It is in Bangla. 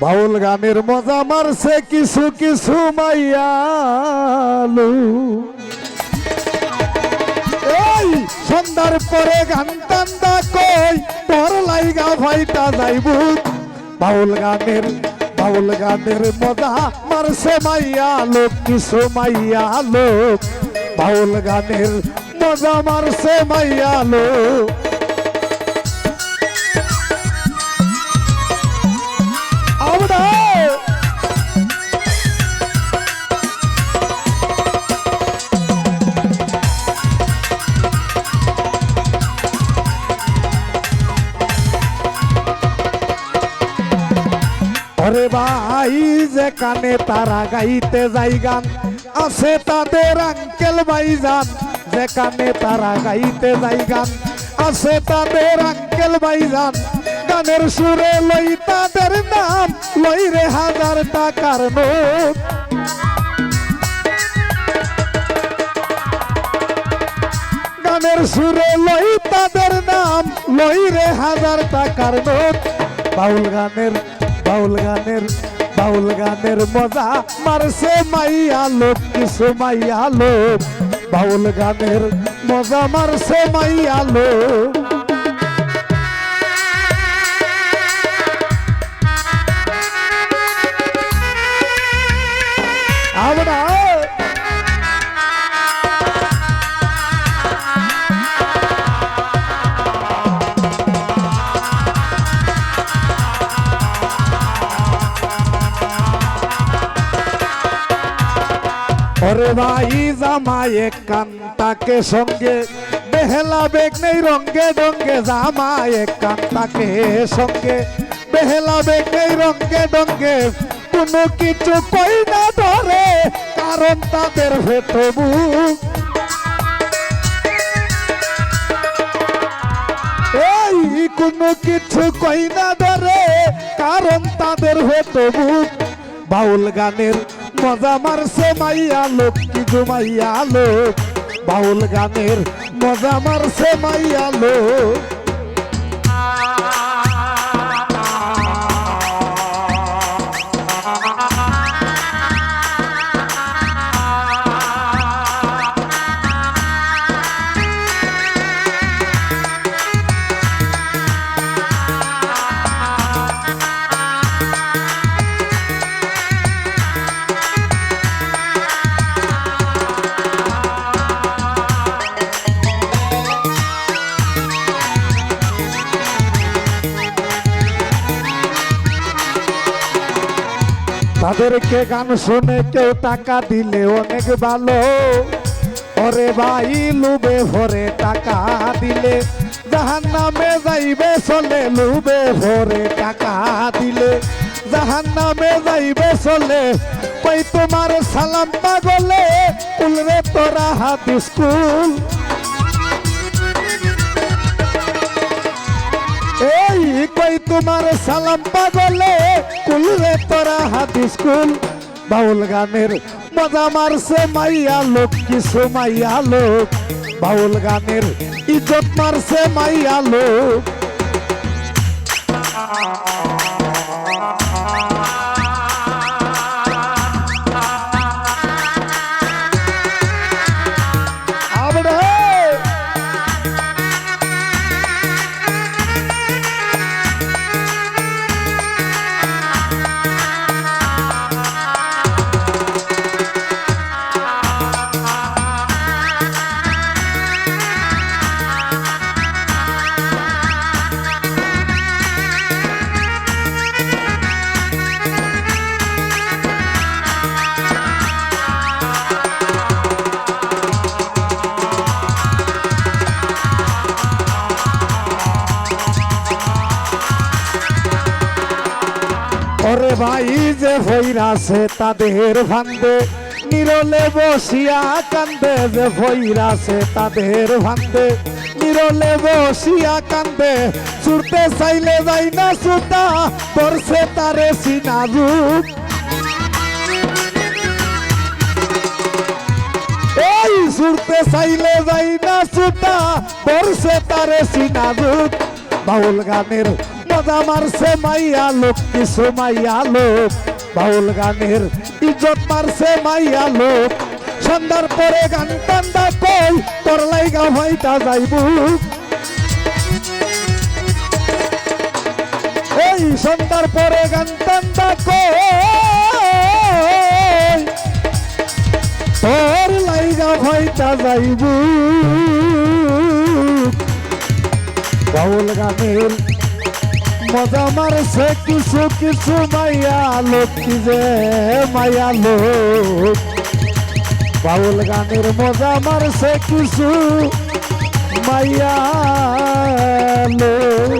বাউল গানের মজা মারছে কিছু কিছু মাইয়ালু। এই সন্ধ্যার পরে গান টান্দা কই তোর লাইগা ভাইটা যাইব। বাউল গানের মজা মারছে মাইয়া লোক কিছু মাইয়া লোক। বাউল গানের মজা মারছে মাইয়া লোক। ওরে ভাই যে কানে তারা গাইতে যাই গান আছে তাদের আঙ্কেল ভাইজান। যে কানে তারা গাইতে যাই গান আছে তাদের আঙ্কেল ভাইজান। গানের সুরে লই তাদের নাম লই রে 1000 টাকার নোট। গানের সুরে লই তাদের নাম লই রে 1000 টাকার নোট। বাউল গানের মজা মারছে মাইয়া লোক কিছু মাইয়া লোক। বাউল গানের মজা মারছে মাইয়া লোক। আমরা ওরে ভাই জামায়ে কান্তাকে সঙ্গে বেহেলা বেগ নেই রঙ্গে ডঙ্গে। জামায়ে কান্তাকে সঙ্গে বেহেলা বেগ নেই রঙ্গে ডঙ্গে। কোনো কিছু কই না ধরে কারণ তাদের ভেতবু। এই কোনো কিছু কই না ধরে কারণ তাদের ভেতবু। বাউল গানের মজা মারছে মাইয়া লোক কিছু মাইয়া লোক। বাউল গানের মজা মারছে মাইয়া লোক। তাদেরকে গান শুনে কেউ টাকা দিলে অনেক ভালো। ওরে ভাই লুবে ভরে টাকা দিলে জাহান্নামে যাইবে চলে। লুবে ভরে টাকা দিলে জাহান্নামে যাইবে চলে। কই তোমার সালাম পাগলে কুলরে তোরা হাদিস কুল। এই কই তোমার সালাম পাগলে কুলরে তোরা হাদিস কুল। বাউল গানের মজা মারছে মাইয়া লোক কিছু মাইয়া লোক। বাউল গানের ইজ্জত মারছে মাইয়া লোক। ওরে ভাই যে ভৈরাছে তাদের ভান্দে নিরলে বসিয়া কান্দে। যে ভৈরাছে তাদের ভান্দে নিরলে বসিয়া কান্দে। ছুটতে চাইলে যাই না ছুটা করছে তারে সিনা রূপ। এই ছুটতে চাইলে যাই না ছুটা করছে তারে সিনা রূপ। বাউল গানের মজা মারছে মাইয়া লোক কিছু মাইয়া লোক বাউল গানের ইজ্জত মারছে মাইয়া লোক সন্ধ্যার পরে গান টান্দা কই তোর লাইগা হইতা যাইব এই সন্ধ্যার পরে গান টান্দা কই তোর লাইগা হইতা যাইব বাউল গানের মজা মারছে কিছু কিছু মাইয়া লোক কি যে মাইয়া লোক বাউল গানের মজা মারছে কিছু মাইয়া লোক।